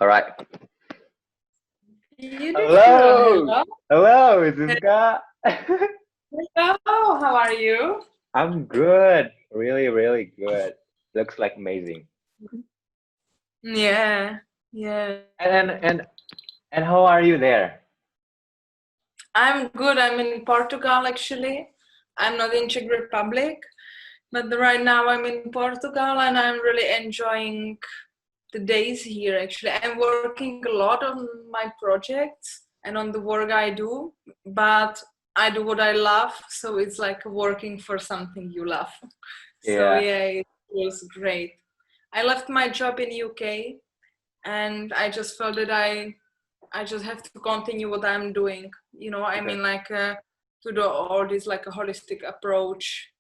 All right. Beautiful. Hello. Hello. Hello, Zizka. Hello. How are you? I'm good. Really, really good. Looks like amazing. Yeah. Yeah. And and and how are you there? I'm good. I'm in Portugal actually. I'm not in Czech Republic, but right now I'm in Portugal and I'm really enjoying the days here actually. I'm working a lot on my projects and on the work I do, but I do what I love, so it's like working for something you love. So Yeah. yeah, it was great. I left my job in UK and I just felt that I just have to continue what I'm doing. I Okay. mean, like to do all this like a holistic approach,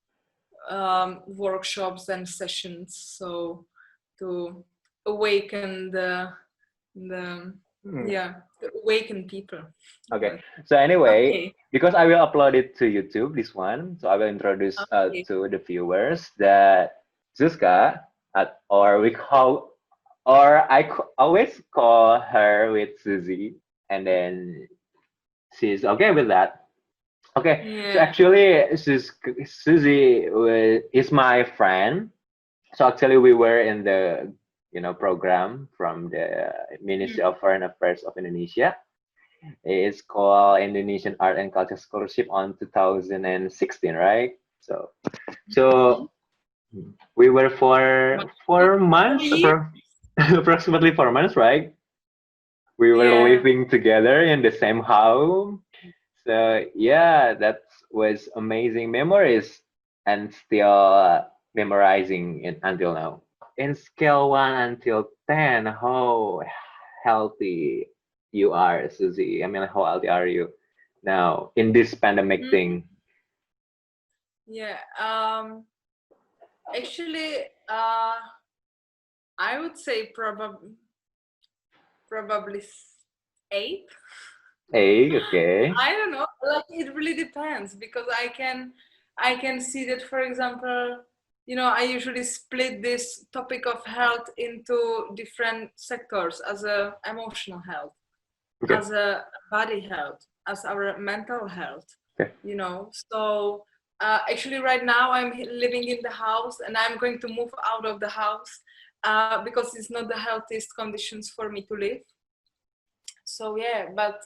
workshops and sessions. So to awaken the Hmm. yeah, to awaken people. Okay. But So anyway, okay, because I will upload it to YouTube, this one, so I will introduce okay, to the viewers that Zuzka, or we call, or always call her with Suzy, and then she's okay with that. Okay, so yeah. actually, Suzy is my friend. So actually, we were in the program from the Ministry Mm. of Foreign Affairs of Indonesia. It's called Indonesian Art and Culture Scholarship on 2016, right? So we were for But 4 months, yeah, approximately 4 months, right? We were yeah. living together in the same house. So yeah, that was amazing memories and still memorizing it until now. In scale 1 until 10, how healthy you are, Susie? I mean, how healthy are you now in this pandemic Mm, thing? yeah. Actually, I would say probably eight. Hey, okay. I don't know. Like it really depends because I can see that, for example, I usually split this topic of health into different sectors as a emotional health, Okay. as a body health, as our mental health. Okay. So actually right now I'm living in the house and I'm going to move out of the house because it's not the healthiest conditions for me to live. So yeah, but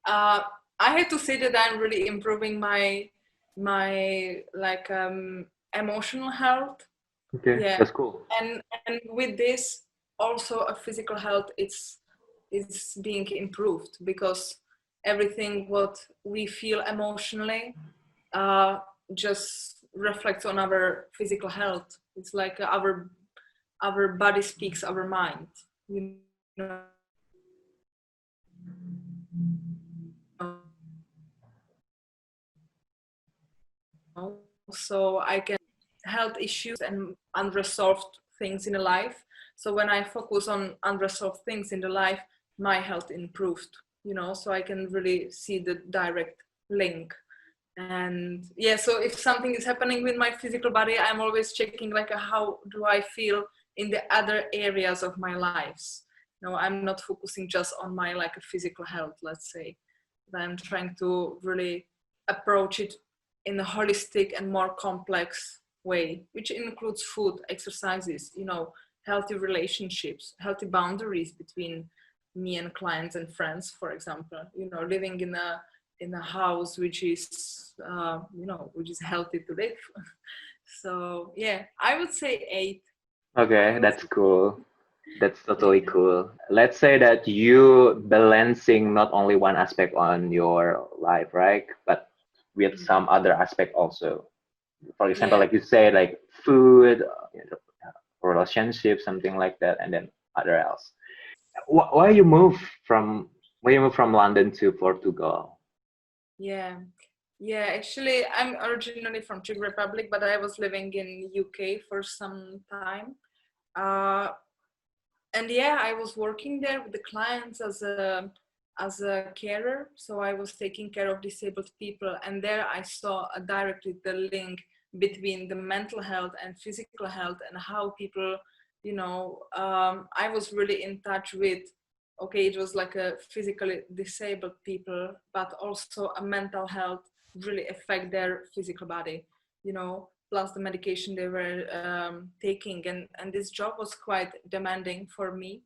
uh, I had to say that I'm really improving my like emotional health. Okay. Yeah, That's cool. and with this also a physical health is being improved because everything what we feel emotionally uh, just reflects on our physical health. It's like our body speaks our mind. You know, so I can health issues and unresolved things in a life. So when I focus on unresolved things in the life, my health improved. So I can really see the direct link. And yeah, so if something is happening with my physical body, I'm always checking like how do I feel in the other areas of my lives. I'm not focusing just on my like a physical health, let's say, but I'm trying to really approach it in a holistic and more complex way, which includes food, exercises, healthy relationships, healthy boundaries between me and clients and friends, for example, living in a house which is which is healthy to live. So yeah, I would say eight. Okay, I would that's say, cool. That's totally yeah. cool. Let's say that you balancing not only one aspect on your life, right? But with some other aspect also. For example, Yeah. like you say, like food, relationship, something like that, and then other else. Why you move from London to Portugal? Yeah. Yeah, actually, I'm originally from Czech Republic, but I was living in UK for some time. Uh, and yeah, I was working there with the clients as a carer. So I was taking care of disabled people, and there I saw directly the link between the mental health and physical health and how people, I was really in touch with okay, it was like a physically disabled people, but also a mental health really affect their physical body, you know, plus the medication they were taking. And this job was quite demanding for me.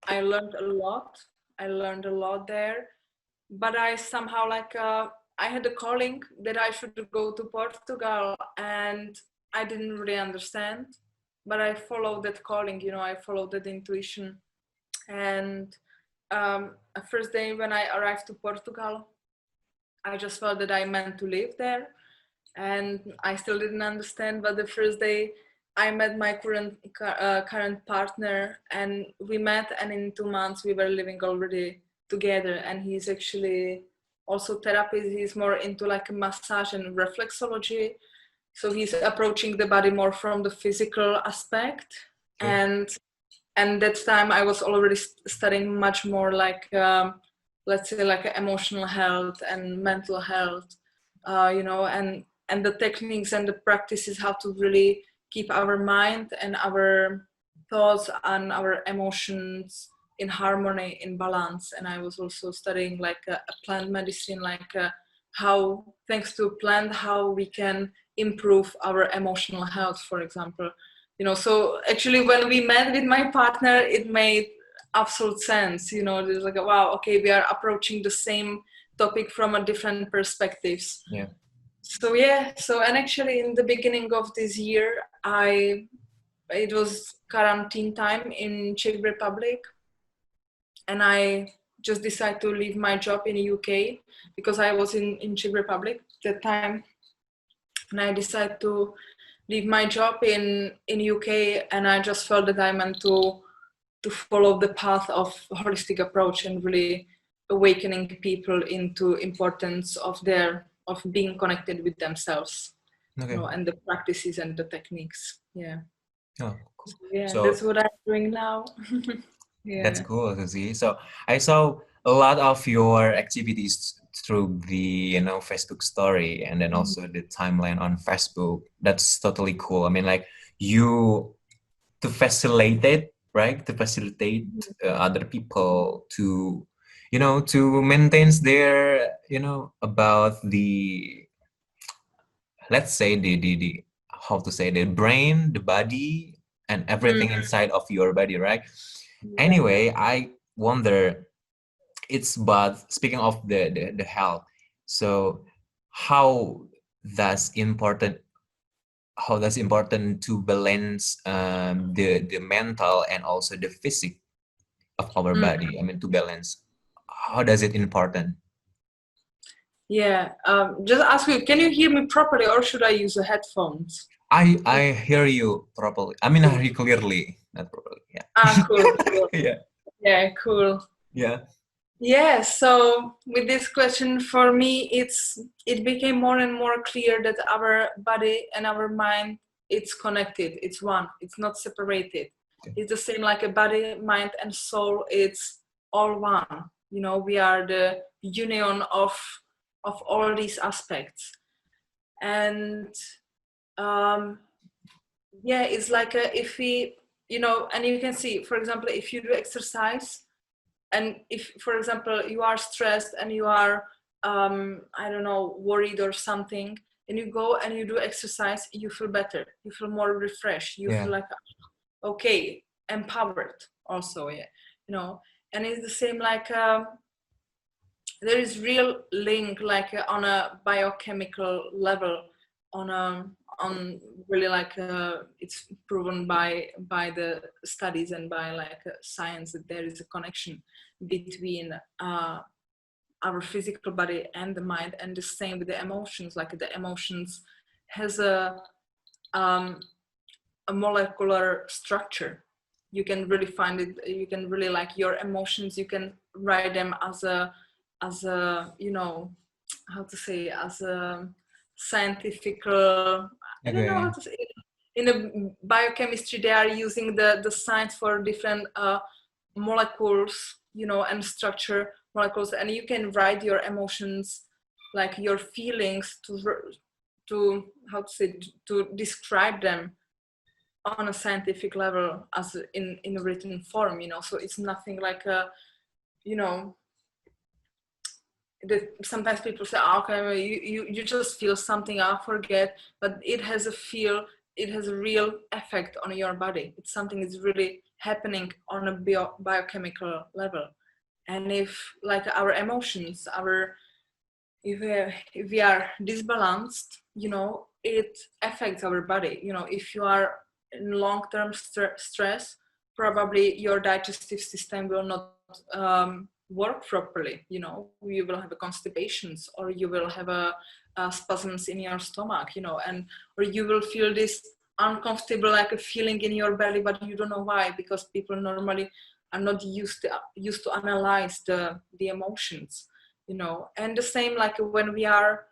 I learned a lot. I learned a lot there, but I somehow I had a calling that I should go to Portugal, and I didn't really understand, but I followed that calling, you know, I followed that intuition. And first day when I arrived to Portugal, I just felt that I meant to live there, and I still didn't understand. But the first day, I met my current partner, and we met, and in 2 months we were living already together. And he's actually also therapist. He's more into like a massage and reflexology, so he's approaching the body more from the physical aspect. Okay. And that time I was already studying much more like let's say like emotional health and mental health, you know, and the techniques and the practices, how to really keep our mind and our thoughts and our emotions in harmony, in balance. And I was also studying like a plant medicine, like how thanks to plant how we can improve our emotional health, for example, you know. So actually when we met with my partner, it made absolute sense, you know. There's like wow, okay, we are approaching the same topic from a different perspectives. Yeah. So yeah, so and actually in the beginning of this year, it was quarantine time in Czech Republic, and I just decided to leave my job in the UK because I was in Czech Republic at that time. And I decided to leave my job in UK, and I just felt that I meant to follow the path of holistic approach and really awakening people into importance of being connected with themselves, Okay. you know, and the practices and the techniques. Yeah. Oh, cool. So, yeah, So that's what I'm doing now. that's Yeah. cool to see. So I saw a lot of your activities through the, Facebook story, and then also the timeline on Facebook. That's totally cool. I mean, like you to facilitate, right? To facilitate other people to, to maintain their, about the, let's say the how to say, the brain, the body, and everything inside of your body, right? Yeah. Anyway, I wonder, it's but speaking of the health, so how does important to balance the mental and also the physique of our body? I mean, to balance, how does it important? Yeah. Just ask you, can you hear me properly, or should I use the headphones? I hear you properly. I mean, I hear you clearly, not properly. Yeah. Cool, cool. Yeah. Yeah, cool. Yeah. Yeah, so with this question, for me, it became more and more clear that our body and our mind, it's connected, it's one, it's not separated. Okay. It's the same like a body, mind, and soul, it's all one. You know, we are the union of all these aspects. And yeah, it's like if we, you know, and you can see, for example, if you do exercise, and if, for example, you are stressed and you are I don't know, worried or something, and you go and you do exercise, you feel better, you feel more refreshed, you Yeah. feel like okay, empowered also. Yeah, you know. And it's the same like there is real link like on a biochemical level, on a on really like it's proven by the studies and by like science that there is a connection between our physical body and the mind, and the same with the emotions. Like the emotions has a molecular structure. You can really find it, you can really like your emotions, you can write them as a you know, how to say, as a scientific I don't know how Okay. to say it. In a biochemistry they are using the science for different molecules, you know, and structure molecules, and you can write your emotions, like your feelings, to how to say, to describe them on a scientific level as in a written form, you know. So it's nothing like you know, that sometimes people say, oh, okay, well, you just feel something, I forget, but it has a real effect on your body. It's something that's really happening on a biochemical level. And if like our emotions, if we are disbalanced, you know, it affects our body. You know, if you are in long-term stress, probably your digestive system will not work properly. You know, you will have a constipations, or you will have a spasms in your stomach, you know, and or you will feel this uncomfortable like a feeling in your belly, but you don't know why, because people normally are not used to analyze the emotions, you know. And the same like when we are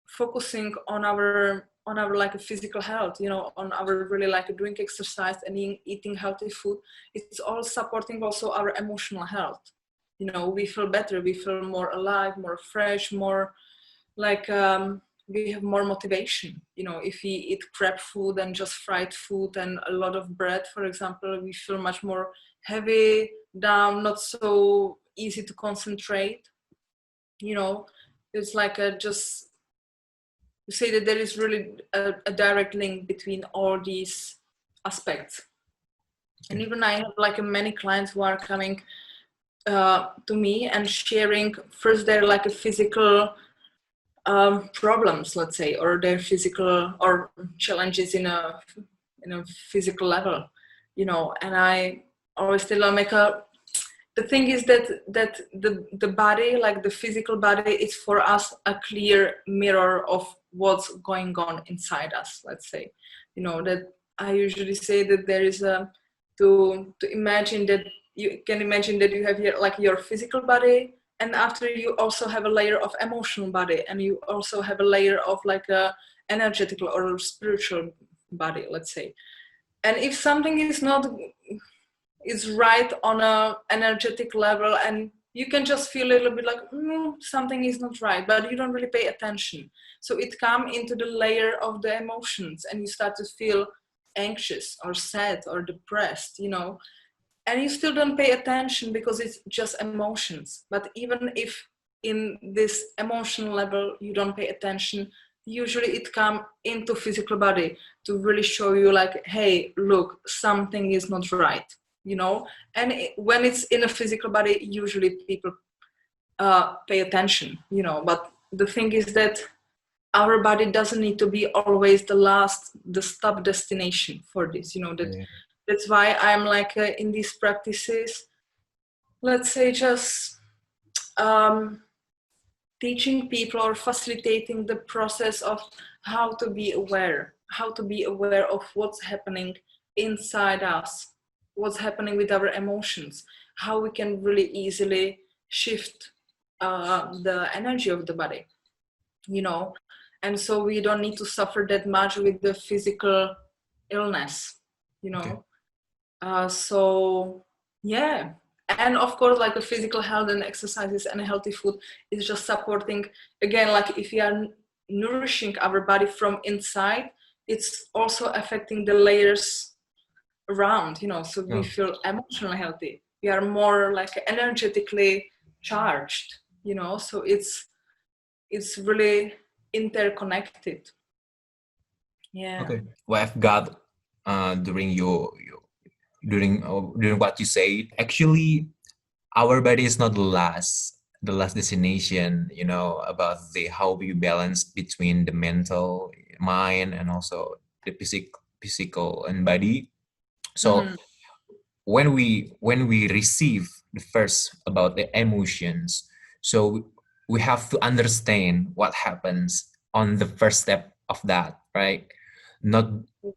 focusing on our like a physical health, you know, on our really like doing exercise and eating healthy food, it's all supporting also our emotional health. You know, we feel better, we feel more alive, more fresh, more like we have more motivation. You know, if we eat crap food and just fried food and a lot of bread, for example, we feel much more heavy, down, not so easy to concentrate. You know, it's like just you say that there is really a direct link between all these aspects. And even I have like many clients who are coming to me and sharing first their like a physical problems, let's say, or their physical or challenges in a physical level, you know. And I always tell them, the thing is that the body, like the physical body, is for us a clear mirror of what's going on inside us, let's say. You know, that I usually say that there is a to imagine that you can imagine that you have your physical body, and after you also have a layer of emotional body, and you also have a layer of like a energetical or spiritual body, let's say. And if something is right on a energetic level, and you can just feel a little bit like something is not right, but you don't really pay attention, so it comes into the layer of the emotions, and you start to feel anxious or sad or depressed, you know, and you still don't pay attention because it's just emotions. But even if in this emotional level you don't pay attention, usually it comes into physical body to really show you like, hey, look, something is not right, you know. And when it's in a physical body, usually people pay attention, you know. But the thing is that our body doesn't need to be always the stop destination for this, you know. That's why I'm like in these practices, let's say, just teaching people or facilitating the process of how to be aware of what's happening inside us, what's happening with our emotions, how we can really easily shift the energy of the body, you know. And so we don't need to suffer that much with the physical illness, you know. So yeah. And of course, like the physical health and exercises and healthy food is just supporting, again, like if we are nourishing our body from inside, it's also affecting the layers around, you know. So we feel emotionally healthy, we are more like energetically charged, you know. So it's really interconnected. Yeah. Okay. What I've got during during what you say, actually, our body is not the last destination. You know, about the how we balance between the mental mind and also the physical and body. So when we receive the first about the emotions, so we have to understand what happens on the first step of that, right? not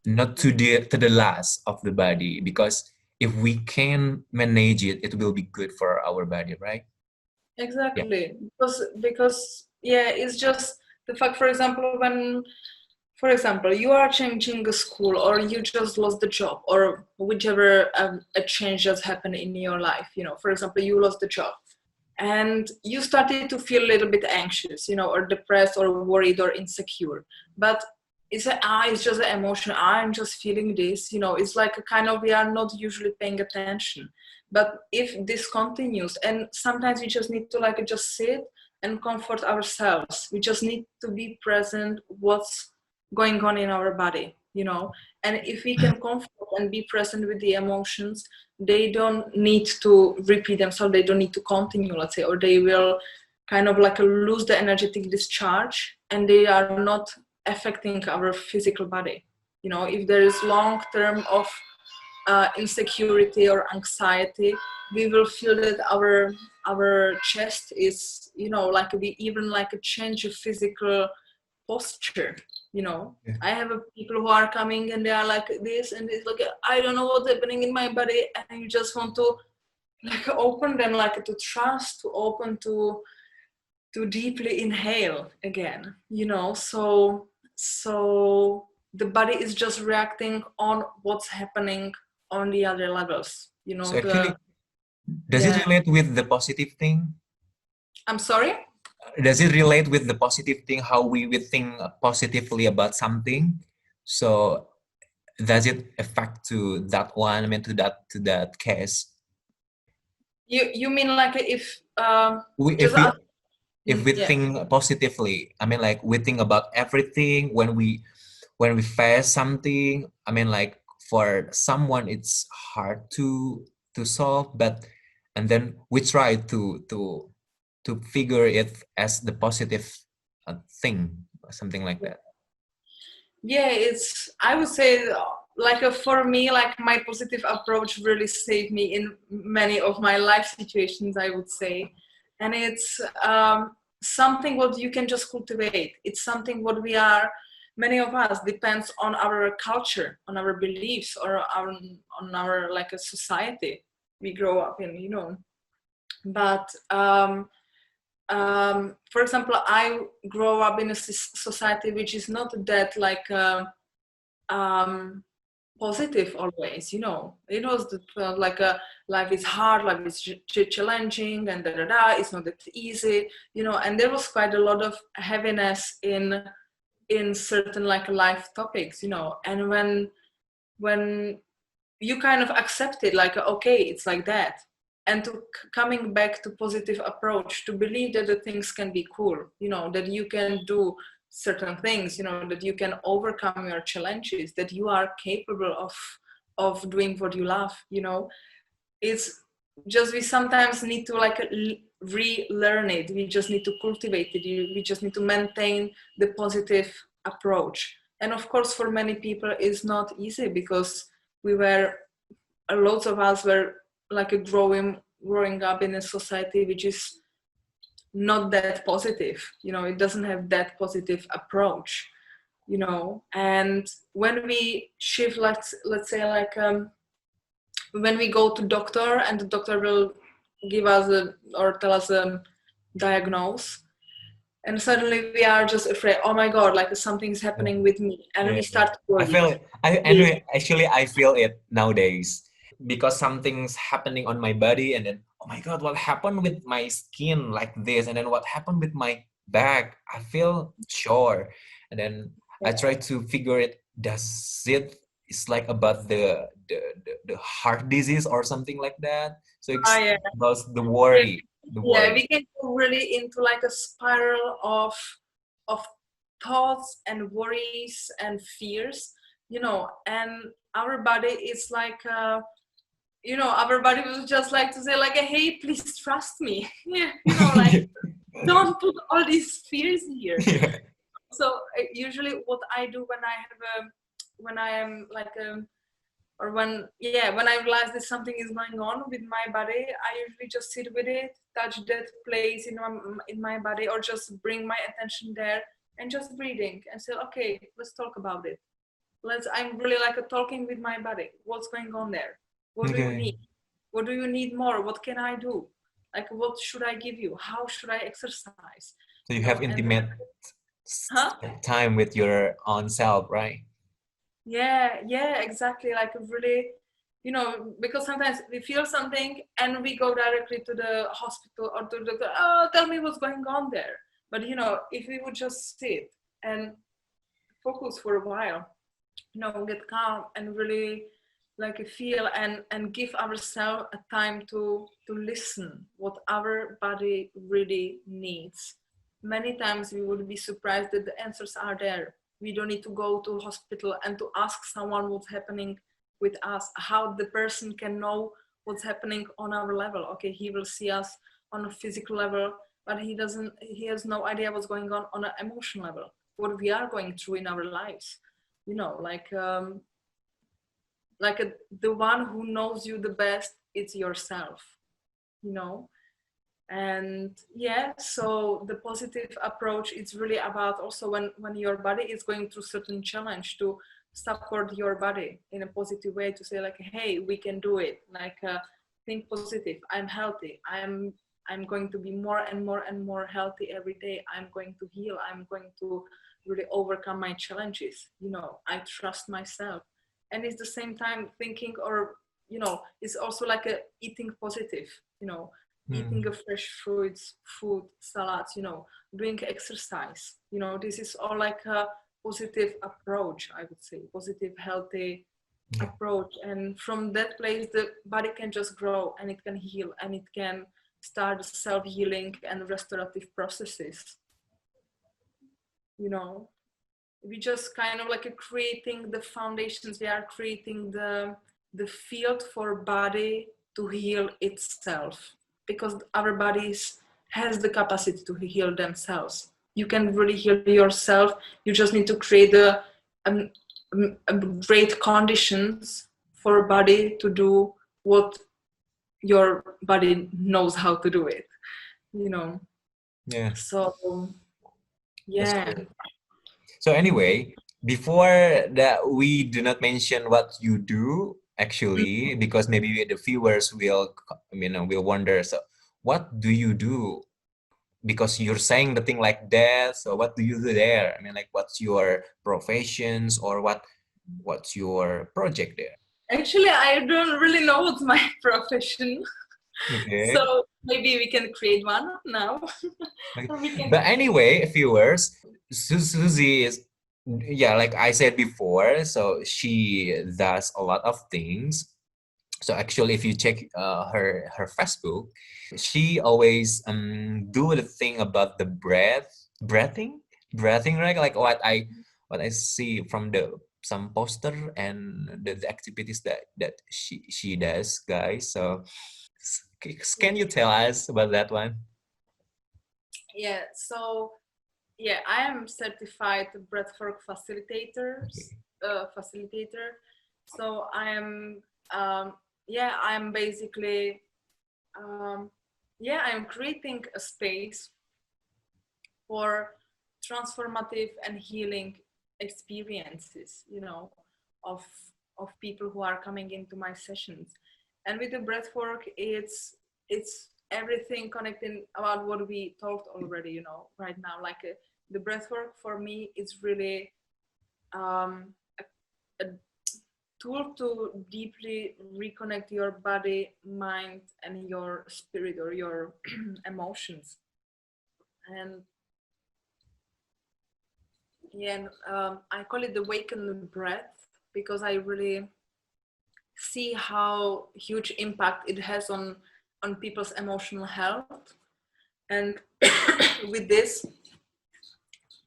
not to the last of the body, because if we can manage it, it will be good for our body, right? Exactly. Because yeah, it's just the fact, for example, when, for example, you are changing a school, or you just lost the job, or whichever a change that's happened in your life, you know. For example, you lost the job and you started to feel a little bit anxious, you know, or depressed or worried or insecure. But it's just an emotion, I'm just feeling this, you know. It's like a kind of, we are not usually paying attention. But if this continues, and sometimes we just need to like just sit and comfort ourselves. We just need to be present what's going on in our body, you know. And if we can comfort and be present with the emotions, they don't need to repeat themselves, they don't need to continue, let's say, or they will kind of like lose the energetic discharge, and they are not affecting our physical body. You know, if there is long term of insecurity or anxiety, we will feel that our chest is, you know, like we even like a change of physical posture, you know. Yeah. I have people who are coming and they are like this and it's like, I don't know what's happening in my body, and you just want to like open them, like to trust, to open, to deeply inhale again, you know. So the body is just reacting on what's happening on the other levels, you know. So actually, does it Yeah, relate with the positive thing? I'm sorry. Does it relate with the positive thing, how we think positively about something? So does it affect to that one, I mean to that case? You mean like if We just if we yeah. think positively, I mean like we think about everything when we face something, I mean like for someone it's hard to solve, but and then we try to figure it as the positive thing or something like that. Yeah, it's, I would say, like for me, like my positive approach really saved me in many of my life situations, I would say. And it's something what you can just cultivate. It's something what we are, many of us, depends on our culture, on our beliefs, or on our like a society we grow up in, you know. But for example, I grow up in a society which is not that like um, positive always, you know. It was like a life is hard, life is challenging, and da da da. It's not that easy, you know. And there was quite a lot of heaviness in certain like life topics, you know. And when you kind of accept it, like okay, it's like that, and to coming back to positive approach, to believe that the things can be cool, you know, that you can do certain things, you know, that you can overcome your challenges, that you are capable of doing what you love, you know. It's just we sometimes need to like relearn it, we just need to cultivate it, we just need to maintain the positive approach. And of course for many people it's not easy, because we were, lots of us were like a growing up in a society which is not that positive, you know. It doesn't have that positive approach, you know. And when we shift, let's say like when we go to doctor and the doctor will give us or tell us a diagnose, and suddenly we are just afraid, oh my god, like something's Yeah. happening with me, and Yeah, we yeah. start to I worry. feel it. I anyway, actually I feel it nowadays because something's happening on my body and then oh my god, what happened with my skin like this, and then what happened with my back? I feel sure, and then I try to figure it. Does it it's like about the heart disease or something like that? So Ah, it's yeah. about Yeah, the yeah, worry. we can go really into like a spiral of thoughts and worries and fears, you know. And our body is like you know, our body was just like to say like, hey, please trust me. Yeah, you know, like don't put all these fears here. Yeah. So usually what I do when I have a, when I am like or when, yeah, when I realize that something is going on with my body, I usually just sit with it, touch that place in my body, or just bring my attention there and just breathing and say, okay, let's talk about it. I'm really like a talking with my body. What's going on there? What do you Okay. need? What do you need more? What can I do? Like, what should I give you? How should I exercise? So you You have know, and intimate huh? time with your own self, right? Yeah, yeah, exactly. Like really, you know, because sometimes we feel something and we go directly to the hospital or to the, oh, tell me what's going on there. But you know, if we would just sit and focus for a while, you know, get calm and really like feel and give ourselves a time to listen what our body really needs. Many times we would be surprised that the answers are there. We don't need to go to hospital and to ask someone what's happening with us, how the person can know what's happening on our level. Okay, he will see us on a physical level, but he has no idea what's going on an emotional level, what we are going through in our lives, you know, the one who knows you the best, it's yourself, you know. And yeah, so the positive approach is really about also when your body is going through certain challenge, to support your body in a positive way, to say like, hey, we can do it, like think positive, I'm healthy, I'm going to be more and more and more healthy every day, I'm going to heal, I'm going to really overcome my challenges, you know, I trust myself. And it's the same time thinking, or you know, it's also like a eating positive, you know, eating a fresh fruits, food, salads, you know, doing exercise, you know, this is all like a positive approach, I would say, positive, healthy approach. And from that place, the body can just grow and it can heal and it can start self-healing and restorative processes, you know. We just kind of like creating the foundations, we are creating the field for body to heal itself, because our bodies has the capacity to heal themselves. You can really heal yourself, you just need to create um, great conditions for body to do what your body knows how to do it, you know. Yeah, So that's yeah. cool. So anyway, before that, we do not mention what you do actually, because maybe the viewers will, you know, will wonder. So, what do you do? Because you're saying the thing like that. So, what do you do there? I mean, like, what's your professions, or what's your project there? Actually, I don't really know what's my profession. Okay. So maybe we can create one now. Okay. Or we can. But anyway, viewers, Susie is, yeah, like I said before, so she does a lot of things. So actually, if you check her Facebook, she always do the thing about the breathing, right? Like what I see from the some poster and the activities that she does, guys. So can you tell us about that one? Yeah. So yeah, I am certified breathwork Okay. facilitator. So I am yeah, I'm basically yeah, I'm creating a space for transformative and healing experiences, you know, of of people who are coming into my sessions. And with the breathwork, it's everything connecting about what we talked already, you know, right now. Like the breathwork for me is really a tool to deeply reconnect your body, mind, and your spirit or your emotions. And yeah, and, I call it the Awaken breath, because I really see how huge impact it has on people's emotional health. And with this,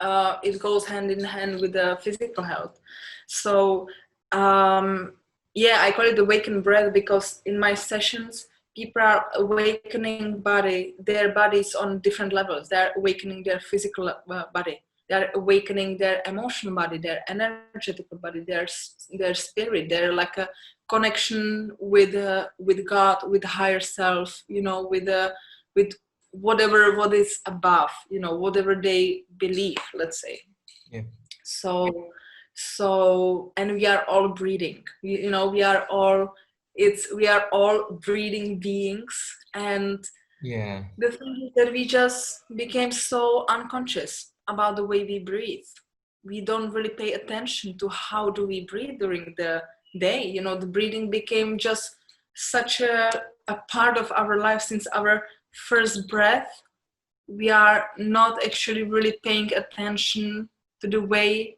it goes hand in hand with the physical health. So yeah, I call it the Awaken breath, because in my sessions, people are awakening their bodies on different levels. They're awakening their physical body, they're awakening their emotional body, their energetic body, their spirit, they're like a connection with God, with higher self, you know, with whatever what is above, you know, whatever they believe, let's say. Yeah. So and we are all breathing, you know, we are all breathing beings. And Yeah. the thing is that we just became so unconscious about the way we breathe. We don't really pay attention to how do we breathe during the day. You know, the breathing became just such a part of our life since our first breath. We are not actually really paying attention to the way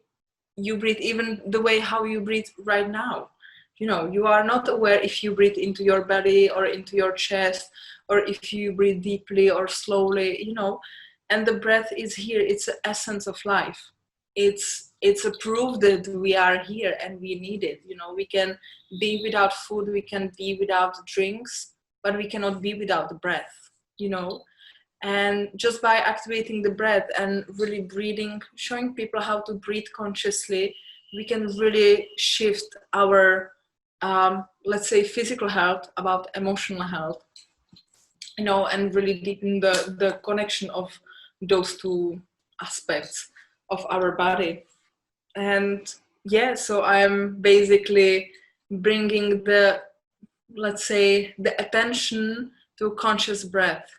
you breathe, even the way how you breathe right now. You know, you are not aware if you breathe into your belly or into your chest, or if you breathe deeply or slowly, you know. And the breath is here, it's the essence of life. It's a proof that we are here and we need it. You know, we can be without food, we can be without drinks, but we cannot be without the breath, you know. And just by activating the breath and really breathing, showing people how to breathe consciously, we can really shift our, let's say, physical health about emotional health, you know, and really deepen the connection of those two aspects of our body. And yeah, so I'm basically bringing the, let's say, the attention to conscious breath,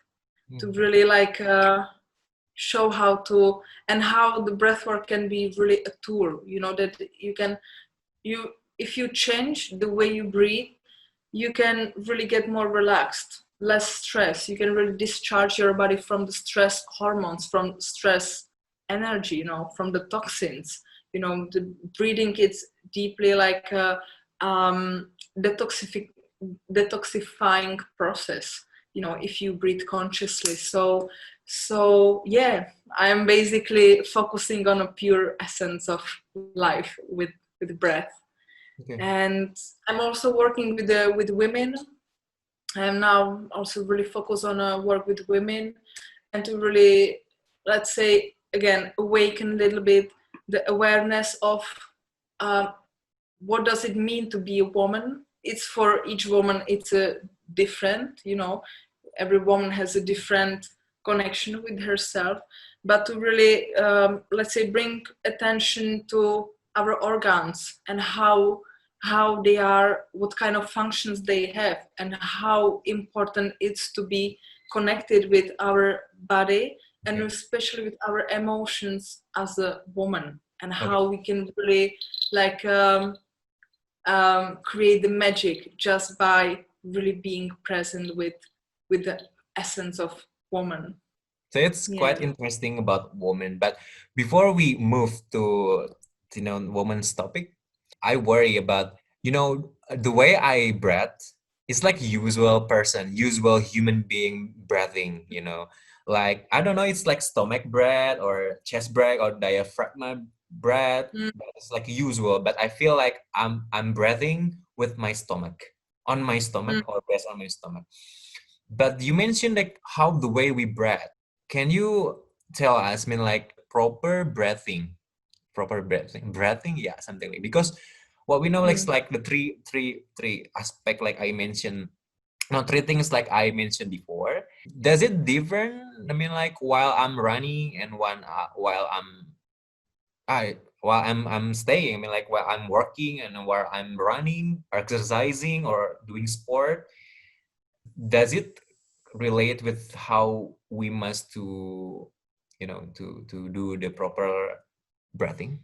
to really like show how to, and how the breath work can be really a tool, you know, that you can, you, if you change the way you breathe, you can really get more relaxed, less stress. You can really discharge your body from the stress hormones, from stress energy, you know, from the toxins. You know, the breathing is deeply like a detoxifying process, you know, if you breathe consciously. So yeah, I'm basically focusing on a pure essence of life with breath. Okay. And I'm also working with women. I'm now also really focused on work with women, and to really, let's say, again, awaken a little bit the awareness of what does it mean to be a woman. It's for each woman, it's a different, you know, every woman has a different connection with herself, but to really, let's say, bring attention to our organs and how they are, what kind of functions they have, and how important it's to be connected with our body, and Okay. especially with our emotions as a woman, and Okay. how we can really like create the magic just by really being present with the essence of woman. So it's Yeah. quite interesting about women. But before we move to woman's topic, I worry about the way I breathe. It's like usual person, usual human being breathing. Like I don't know, it's like stomach breath or chest breath or diaphragm breath. Mm, But it's like usual, but I feel like I'm breathing with my stomach, on my stomach mm. or based on my stomach. But you mentioned like how the way we breathe. Can you tell us, I mean, like proper breathing, yeah, something like because what we know like Mm. is like the three aspect like I mentioned, no, three things like I mentioned before. Does it differ? I mean, like while I'm running and while I'm staying. I mean, like while I'm working and while I'm running, or exercising, or doing sport. Does it relate with how we must to do the proper breathing?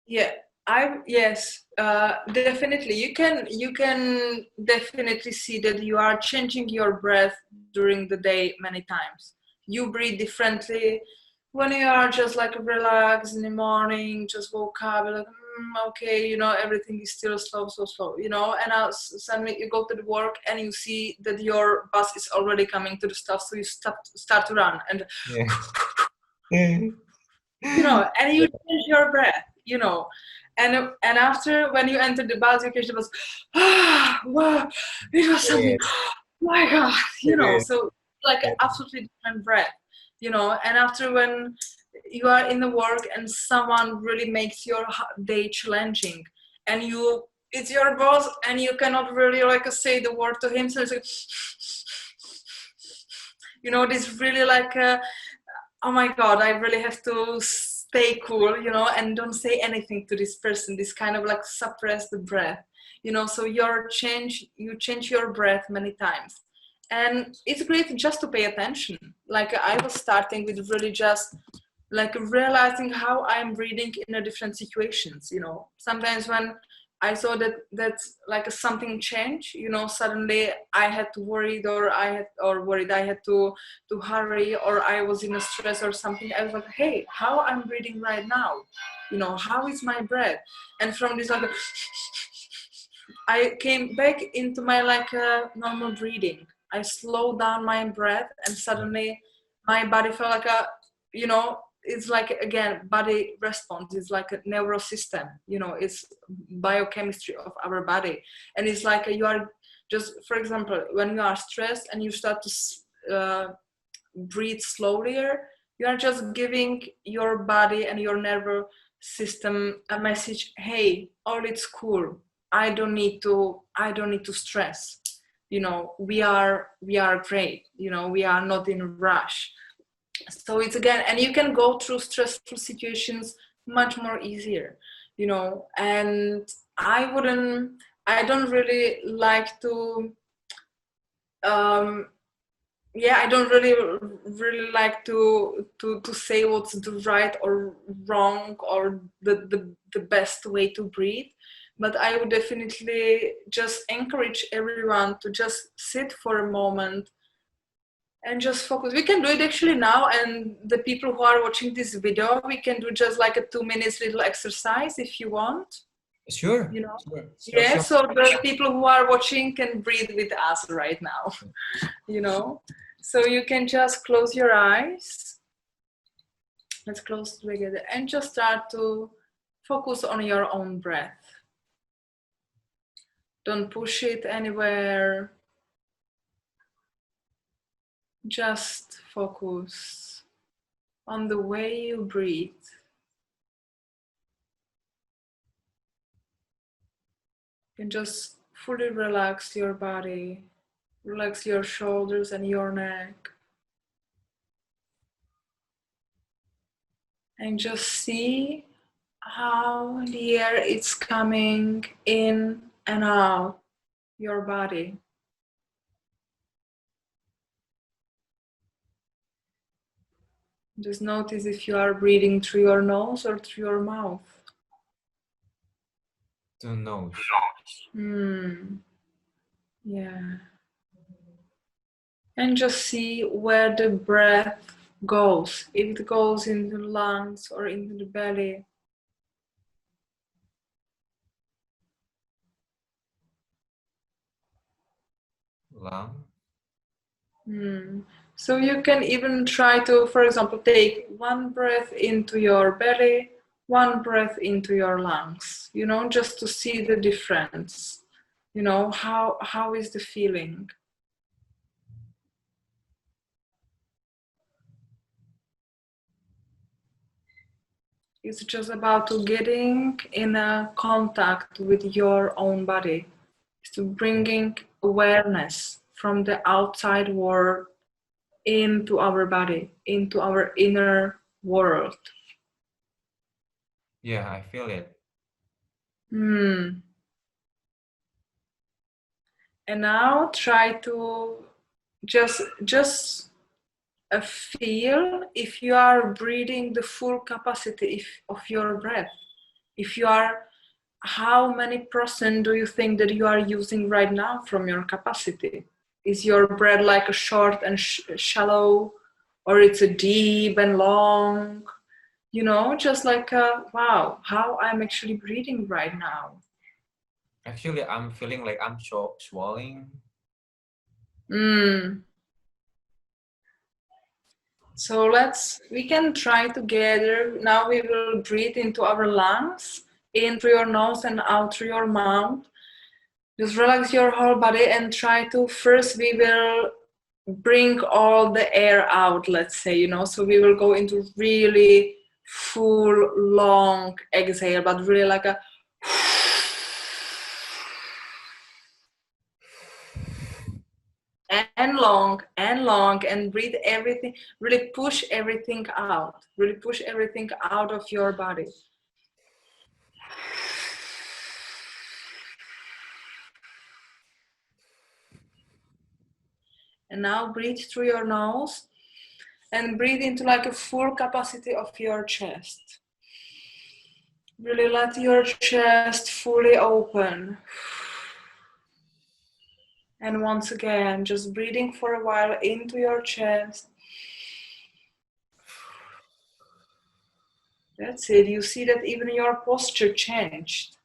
Yeah, I yes, definitely. You can definitely see that you are changing your breath during the day many times. You breathe differently when you are just like relaxed in the morning, just woke up, you're like okay, you know, everything is still slow, so slow, you know. And now suddenly you go to the work and you see that your bus is already coming to the stop, so you start to run, and Yeah. you know, and you change your breath, you know. And after, when you enter the bus, you catch the bus, wow, it was something, Yes, my god, you know. yes, So like an yes, absolutely different breath, you know. And after, when you are in the work and someone really makes your day challenging, and you, it's your boss and you cannot really like say the word to him, so it's like, you know, this really like oh my god, I really have to stay cool, you know, and don't say anything to this person, this kind of like suppress the breath, you know. So you change your breath many times, and it's great just to pay attention. Like I was starting with really just like realizing how I'm breathing in a different situations, you know. Sometimes when I saw that that's like something changed, you know, suddenly I had to worried, or I had to hurry, or I was in a stress or something. I was like, hey, how I'm breathing right now, you know, how is my breath? And from this like I came back into my normal breathing. I slowed down my breath, and suddenly my body felt like a, it's like, again, body response. It's like a neural system. It's biochemistry of our body, and it's like you are just, for example, when you are stressed and you start to breathe slowlier, you are just giving your body and your nervous system a message: hey, all it's cool. I don't need to stress. We are great. We are not in a rush. So it's, again, and you can go through stressful situations much more easier. And I don't really like to I don't really like to say what's the right or wrong or the best way to breathe. But I would definitely just encourage everyone to just sit for a moment and just focus. We can do it actually now, and the people who are watching this video, we can do just like a 2 minutes little exercise if you want. Sure. You know? Sure. Yeah, so the people who are watching can breathe with us right now. So you can just close your eyes. Let's close together and just start to focus on your own breath. Don't push it anywhere. Just focus on the way you breathe. You can just fully relax your body. Relax your shoulders and your neck. And just see how the air is coming in and out your body. Just notice if you are breathing through your nose or through your mouth. Through nose. Yeah. And just see where the breath goes. If it goes into the lungs or into the belly. Lung. So you can even try to, for example, take one breath into your belly, one breath into your lungs, just to see the difference. How is the feeling? It's just about to getting in a contact with your own body. It's to bringing awareness from the outside world into our body, into our inner world. Yeah, I feel it. And now try to just feel if you are breathing the full capacity of your breath. If you are, how many percent do you think that you are using right now from your capacity? Is your breath like a short and shallow, or it's a deep and long? Just like, wow, how I'm actually breathing right now. Actually, I'm feeling like I'm swallowing. So we can try together. Now we will breathe into our lungs, in through your nose and out through your mouth. Just relax your whole body and try to, first we will bring all the air out, let's say, so we will go into really full, long exhale, but really like a and long and breathe everything, really push everything out, of your body. And now breathe through your nose and breathe into like a full capacity of your chest. Really let your chest fully open. And once again, just breathing for a while into your chest. That's it. You see that even your posture changed.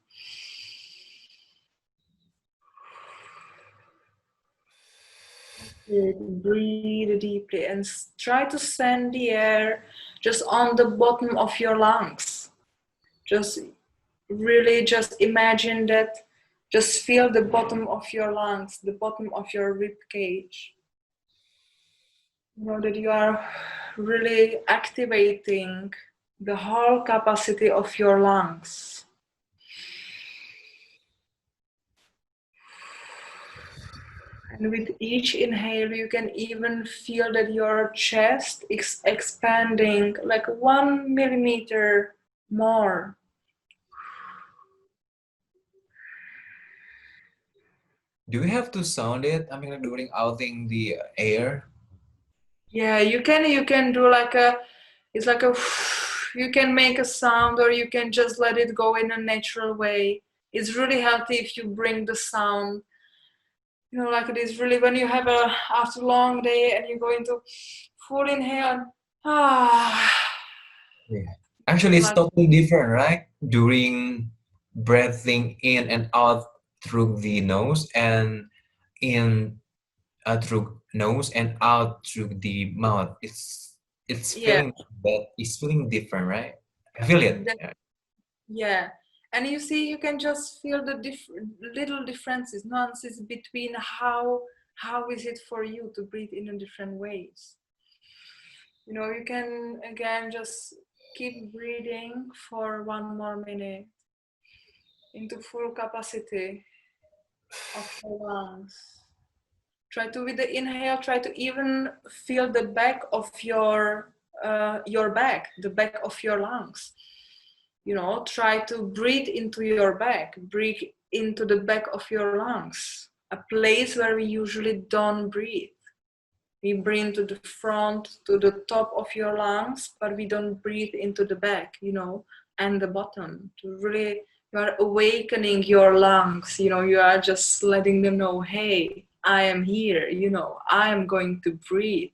Breathe deeply and try to send the air just on the bottom of your lungs. Just really just imagine that, just feel the bottom of your lungs, the bottom of your rib cage. You know that you are really activating the whole capacity of your lungs. And with each inhale, you can even feel that your chest is expanding like 1 millimeter more. Do we have to sound it? I mean, like during outing the air? Yeah, you can do like a, it's like a, you can make a sound or you can just let it go in a natural way. It's really healthy if you bring the sound, you know, like it is really when you have a, after a long day and you go into full inhale and ah. Yeah. Actually, it's Like, totally different, right? During breathing in and out through the nose and in through nose and out through the mouth. It's yeah, feeling that it's feeling different, right? I feel it. that, yeah. And you see, you can just feel the little differences, nuances between how is it for you to breathe in a different ways. You know, you can again just keep breathing for 1 more minute into full capacity of your lungs. Try to, with the inhale, try to even feel the back of your back, the back of your lungs. You know, try to breathe into your back, breathe into the back of your lungs, a place where we usually don't breathe. We breathe to the front, to the top of your lungs, but we don't breathe into the back, you know, and the bottom. To really, you are awakening your lungs, you know, you are just letting them know, hey, I am here, you know, I am going to breathe.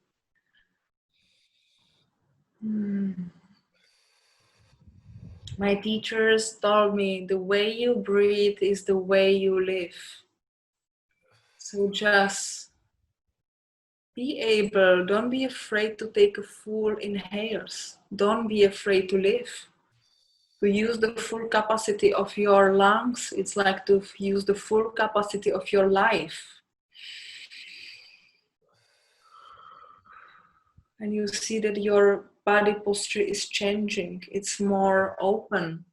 My teachers told me the way you breathe is the way you live. So just be able, don't be afraid to take a full inhales. Don't be afraid to live. To use the full capacity of your lungs, it's like to use the full capacity of your life. And you see that your body posture is changing. It's more open,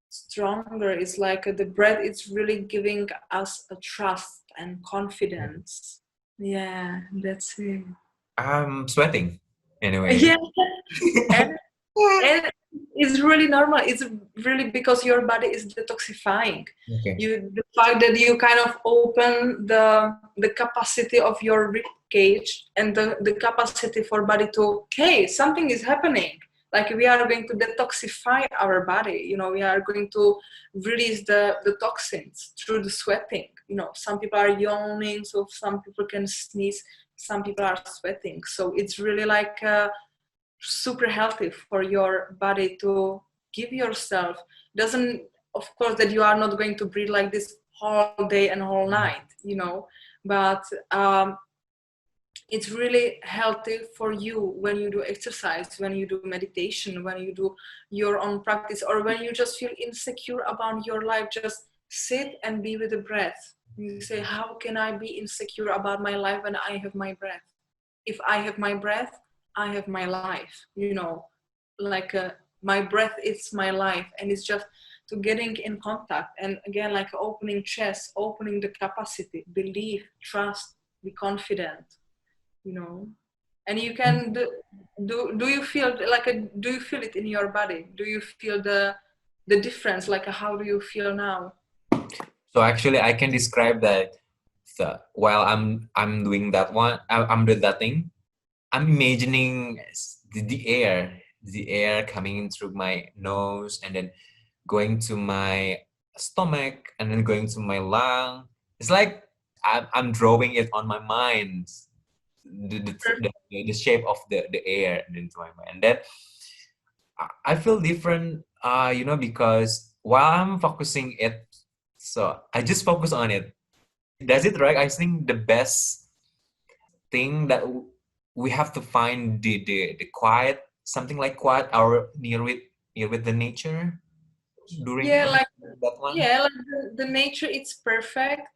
stronger. It's like the breath is really giving us a trust and confidence. Yeah, that's it. I'm sweating anyway. Yeah, and and it's really normal. It's really because your body is detoxifying. Okay. You, the fact that you kind of open the capacity of your rib cage and the capacity for body to, hey, something is happening. Like we are going to detoxify our body. You know, we are going to release the toxins through the sweating. You know, some people are yawning, so some people can sneeze. Some people are sweating. So it's really like super healthy for your body to give yourself. Doesn't, of course, that you are not going to breathe like this whole day and whole night, you know, but it's really healthy for you when you do exercise, when you do meditation, when you do your own practice, or when you just feel insecure about your life. Just sit and be with the breath. You say, how can I be insecure about my life when I have my breath? If I have my breath, I have my life, you know, like my breath is my life. And it's just to getting in contact. And again, like opening chest, opening the capacity, believe, trust, be confident, you know. And you can do you feel like do you feel it in your body? Do you feel the difference? Like how do you feel now? So actually, I can describe that. So while I'm doing that one, I'm doing that thing. I'm imagining the air coming in through my nose and then going to my stomach and then going to my lung. It's like I'm drawing it on my mind, the shape of the air into my mind. And then I feel different, you know, because while I'm focusing it, so I just focus on it. Does it right? I think the best think that we have to find the quiet, something like quiet or near with the nature during Yeah, like that one. yeah, like the nature, it's perfect,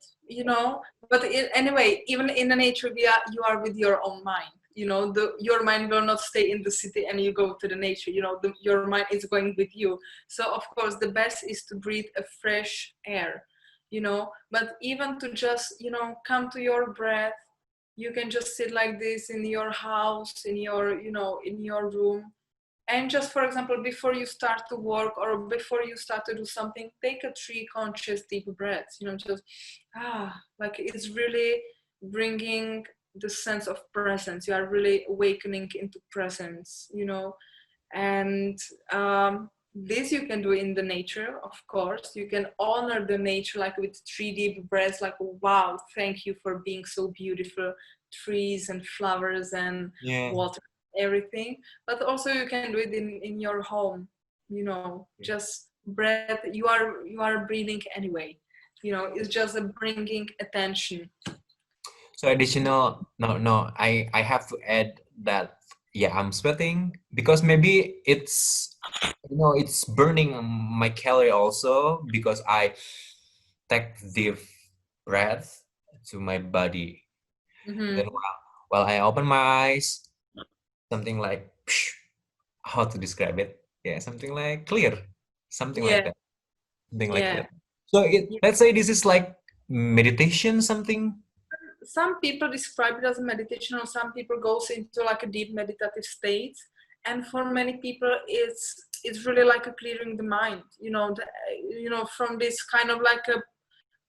but anyway, even in the nature, you are with your own mind. Your mind will not stay in the city and you go to the nature. Your mind is going with you. So of course, the best is to breathe a fresh air. But even to just come to your breath, you can just sit like this in your house, in your room, and just, for example, before you start to work or before you start to do something, take a 3 conscious deep breaths. Just like it's really bringing the sense of presence. You are really awakening into presence. And this you can do in the nature, of course. You can honor the nature like with 3 deep breaths, like, wow, thank you for being so beautiful, trees and flowers and Yeah. water, everything. But also you can do it in your home, just breath. You are breathing anyway. It's just a bringing attention. So additional, no, I have to add that, yeah, I'm sweating because maybe it's burning my calorie also because I take deep breath to my body. Then Mm-hmm. while I open my eyes, something like, how to describe it? Yeah, something like clear, something like Yeah, that, something like yeah. clear. So let's say this is like meditation, something. Some people describe it as meditation, or some people goes into like a deep meditative state, and for many people it's really like a clearing the mind, from this kind of like a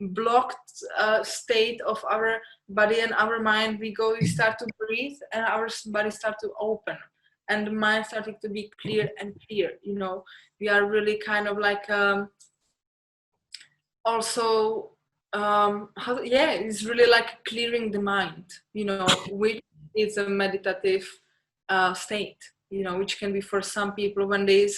blocked state of our body and our mind. We start to breathe and our body start to open, and the mind starting to be clear and clear. We are really kind of like also it's really like clearing the mind, which is a meditative state, which can be for some people when they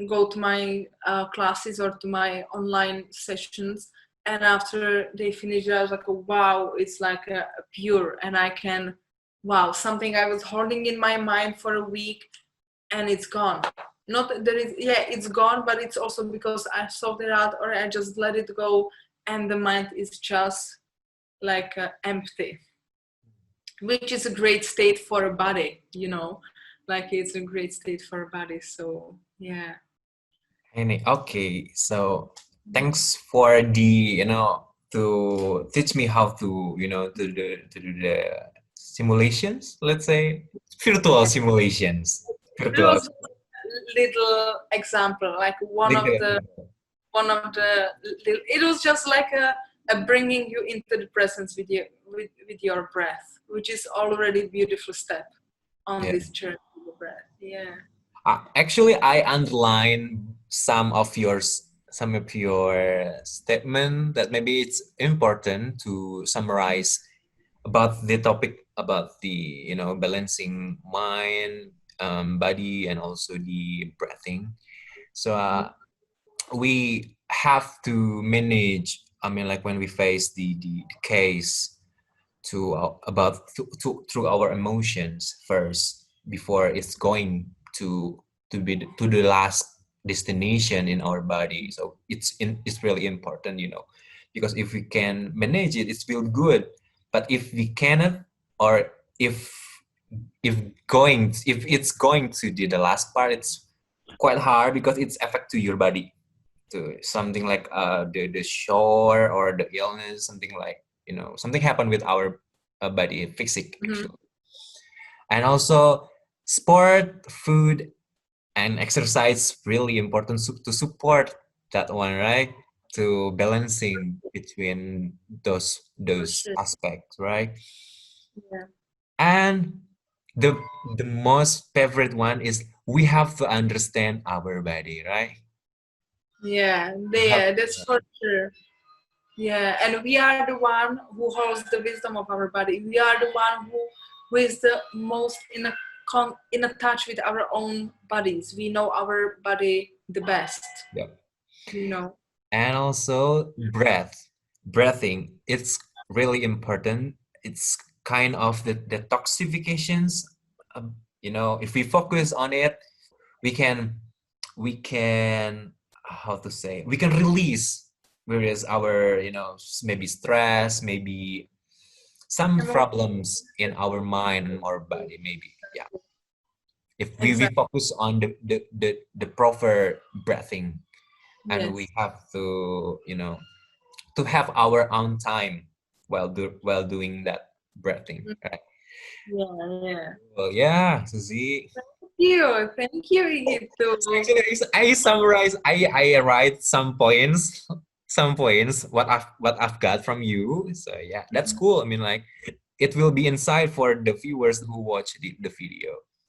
go to my classes or to my online sessions, and after they finish, I was like, wow, it's like a pure, and I can, wow, something I was holding in my mind for a week and it's gone. Not that there is, yeah, it's gone, but it's also because I sorted it out or I just let it go, and the mind is just like empty, which is a great state for a body, like it's a great state for a body. So yeah. Okay, so thanks for to teach me how to do the simulations, let's say virtual Yeah, simulations, it virtual. was a little example, like one Like of the one of the it was just like a bringing you into the presence with your breath, which is already a beautiful step on yeah. this journey with the breath. Yeah. Actually, I underline some of your statement that maybe it's important to summarize about the topic about the balancing mind, body, and also the breathing. So we have to manage. I mean, like when we face the case through our emotions first before it's going to the last destination in our body. So it's really important, because if we can manage it, it's feel good. But if we cannot, or if if it's going to the last part, it's quite hard because it's affect to your body, to something like the shore or the illness, something like something happened with our body physic Mhm. actually. And also sport, food, and exercise really important to support that one, right? To balancing between For those sure. aspects, right? Yeah. And the the most favorite one is we have to understand our body, right? Yeah, We have there, that's for sure. Yeah, and we are the one who holds the wisdom of our body. We are the one who is the most in a touch with our own bodies. We know our body the best, yeah. you know. And also breathing, it's really important. it's kind of the detoxifications. If we focus on it, we can how to say, we can release various our maybe stress, maybe some problems in our mind and our body, maybe. Yeah, if we Exactly. focus on the proper breathing, and we Yes. have to to have our own time while doing that breathing, right? Yeah, yeah. Well, yeah, Suzy. Thank you, Igito. Actually, I summarize. I write some points, some points. What I've got from you. So yeah, that's cool. I mean, like, it will be inside for the viewers who watch the video.